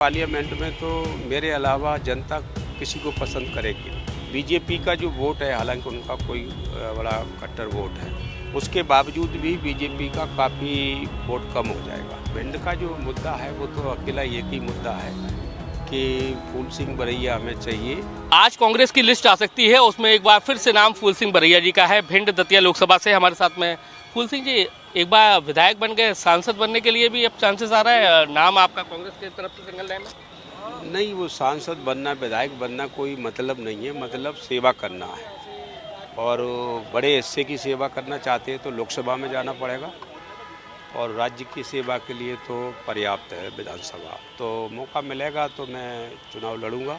Parliament में तो मेरे अलावा जनता किसी को पसंद करेगी नहीं। बीजेपी का जो वोट है, हालांकि उनका कोई बड़ा कट्टर वोट है, उसके बावजूद भी बीजेपी का काफ़ी वोट कम हो जाएगा। भिंड का जो मुद्दा है वो तो अकेला एक ही मुद्दा है कि फूल सिंह बरैया हमें चाहिए। आज कांग्रेस की लिस्ट आ सकती है, उसमें एक बार फिर से नाम फूल सिंह बरैया जी का है। भिंड दतिया लोकसभा से हमारे साथ में फूल सिंह जी एक बार विधायक बन गए, सांसद बनने के लिए भी अब चांसेस आ रहा है। नाम आपका कांग्रेस की तरफ से सिंगल लाइन है? नहीं, वो सांसद बनना, विधायक बनना कोई मतलब नहीं है, मतलब सेवा करना है। और बड़े हिस्से की सेवा करना चाहते हैं तो लोकसभा में जाना पड़ेगा, और राज्य की सेवा के लिए तो पर्याप्त है विधानसभा। तो मौका मिलेगा तो मैं चुनाव लड़ूंगा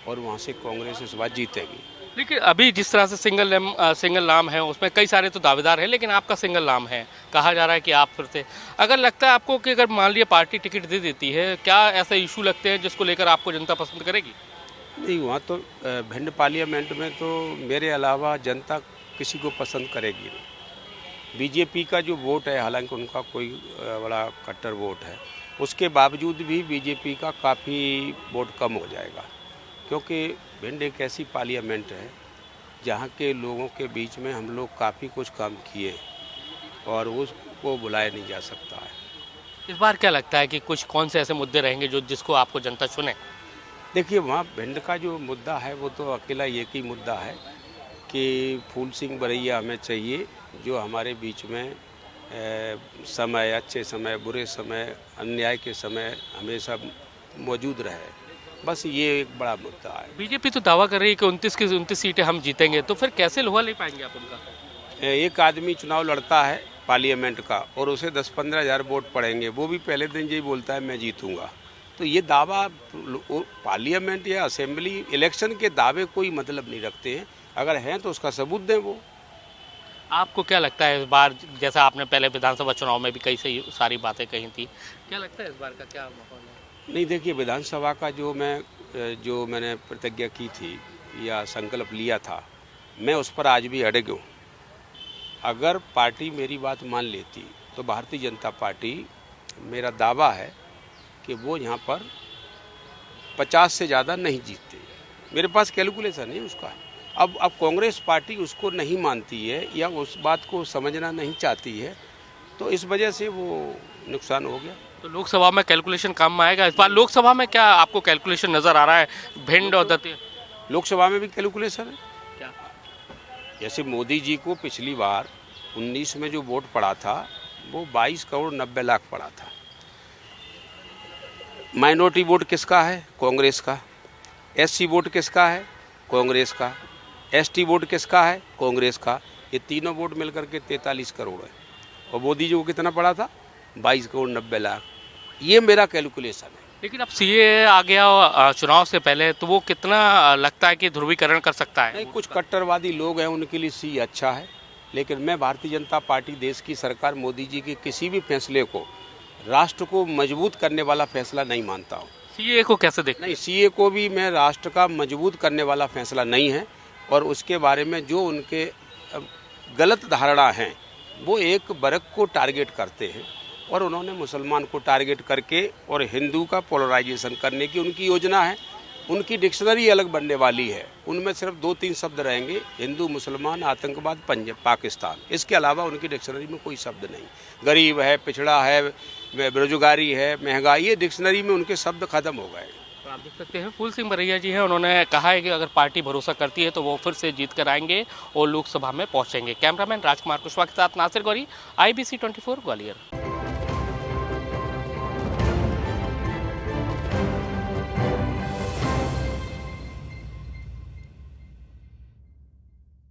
और वहाँ से कांग्रेस इस बार जीतेगी। लेकिन अभी जिस तरह से सिंगल नाम है, उसमें कई सारे तो दावेदार हैं, लेकिन आपका सिंगल नाम है। कहा जा रहा है कि आप फिर से, अगर लगता है आपको कि अगर मान लिया पार्टी टिकट दे देती है, क्या ऐसे इशू लगते हैं जिसको लेकर आपको जनता पसंद करेगी? नहीं, वहाँ तो भिंड पार्लियामेंट में तो मेरे अलावा जनता किसी को पसंद करेगी नहीं। बीजेपी का जो वोट है, हालांकि उनका कोई बड़ा कट्टर वोट है, उसके बावजूद भी बीजेपी का काफ़ी वोट कम हो जाएगा, क्योंकि भिंड एक ऐसी पार्लियामेंट है जहाँ के लोगों के बीच में हम लोग काफ़ी कुछ काम किए और उसको बुलाया नहीं जा सकता है। इस बार क्या लगता है कि कौन से ऐसे मुद्दे रहेंगे जिसको आपको जनता चुने? देखिए, वहाँ भिंड का जो मुद्दा है वो तो अकेला एक ही मुद्दा है कि फूल सिंह बरैया हमें चाहिए, जो हमारे बीच में समय, अच्छे समय, बुरे समय, अन्याय के समय हमेशा मौजूद रहे। बस ये एक बड़ा मुद्दा है। बीजेपी तो दावा कर रही है कि 29 की 29 सीटें हम जीतेंगे, तो फिर कैसे लोहा ले पाएंगे आप उनका? एक आदमी चुनाव लड़ता है पार्लियामेंट का और उसे 10-15 हज़ार वोट पड़ेंगे, वो भी पहले दिन यही बोलता है मैं जीतूंगा। तो ये दावा, पार्लियामेंट या असेंबली इलेक्शन के दावे कोई मतलब नहीं रखते हैं। अगर हैं तो उसका सबूत दें वो। आपको क्या लगता है इस बार, जैसा आपने पहले विधानसभा चुनाव में भी कई सारी बातें कही थी, क्या लगता है इस बार का क्या माहौल है? नहीं, देखिए, विधानसभा का जो मैंने प्रतिज्ञा की थी या संकल्प लिया था, मैं उस पर आज भी अड़े हूँ। अगर पार्टी मेरी बात मान लेती तो भारतीय जनता पार्टी, मेरा दावा है कि वो यहाँ पर 50 से ज़्यादा नहीं जीतते। मेरे पास कैलकुलेशन है उसका। अब कांग्रेस पार्टी उसको नहीं मानती है या उस बात को समझना नहीं चाहती है, तो इस वजह से वो नुकसान हो गया। तो लोकसभा में कैलकुलेशन काम में आएगा इस बार? लोकसभा में क्या आपको कैलकुलेशन नजर आ रहा है भिंड और दतिया? लोकसभा में भी कैलकुलेशन है। क्या? जैसे मोदी जी को पिछली बार 19 में जो वोट पड़ा था वो 22 करोड़ 90 लाख पड़ा था। माइनॉरिटी वोट किसका है? कांग्रेस का। एससी वोट किसका है? कांग्रेस का। एसटी वोट किसका है? कांग्रेस का। ये तीनों वोट मिलकर के 43 करोड़ है। और मोदी जी को कितना पड़ा था? 22 करोड़ 90 लाख। ये मेरा कैलकुलेशन है। लेकिन अब सीए आ गया चुनाव से पहले, तो वो कितना लगता है कि ध्रुवीकरण कर सकता है? नहीं, कुछ कट्टरवादी लोग हैं, उनके लिए सी अच्छा है, लेकिन मैं भारतीय जनता पार्टी, देश की सरकार, मोदी जी के किसी भी फैसले को राष्ट्र को मजबूत करने वाला फैसला नहीं मानता हूँ। सीए को कैसे देखते? नहीं, सीए को भी मैं राष्ट्र का मजबूत करने वाला फैसला नहीं है, और उसके बारे में जो उनके गलत धारणा हैं वो एक वर्ग को टारगेट करते हैं, और उन्होंने मुसलमान को टारगेट करके और हिंदू का पोलराइजेशन करने की उनकी योजना है। उनकी डिक्शनरी अलग बनने वाली है, उनमें सिर्फ 2-3 शब्द रहेंगे: हिंदू, मुसलमान, आतंकवाद, पंजाब, पाकिस्तान। इसके अलावा उनकी डिक्शनरी में कोई शब्द नहीं। गरीब है, पिछड़ा है, बेरोजगारी है, महंगाई, ये डिक्शनरी में उनके शब्द खत्म हो गए। तो आप देख सकते हैं फूल सिंह बरैया जी हैं, उन्होंने कहा है कि अगर पार्टी भरोसा करती है तो वो फिर से जीत कर आएंगे और लोकसभा में पहुंचेंगे। कैमरामैन राजकुमार कुशवाहा के साथ नासिर गौरी, IBC 24 ग्वालियर।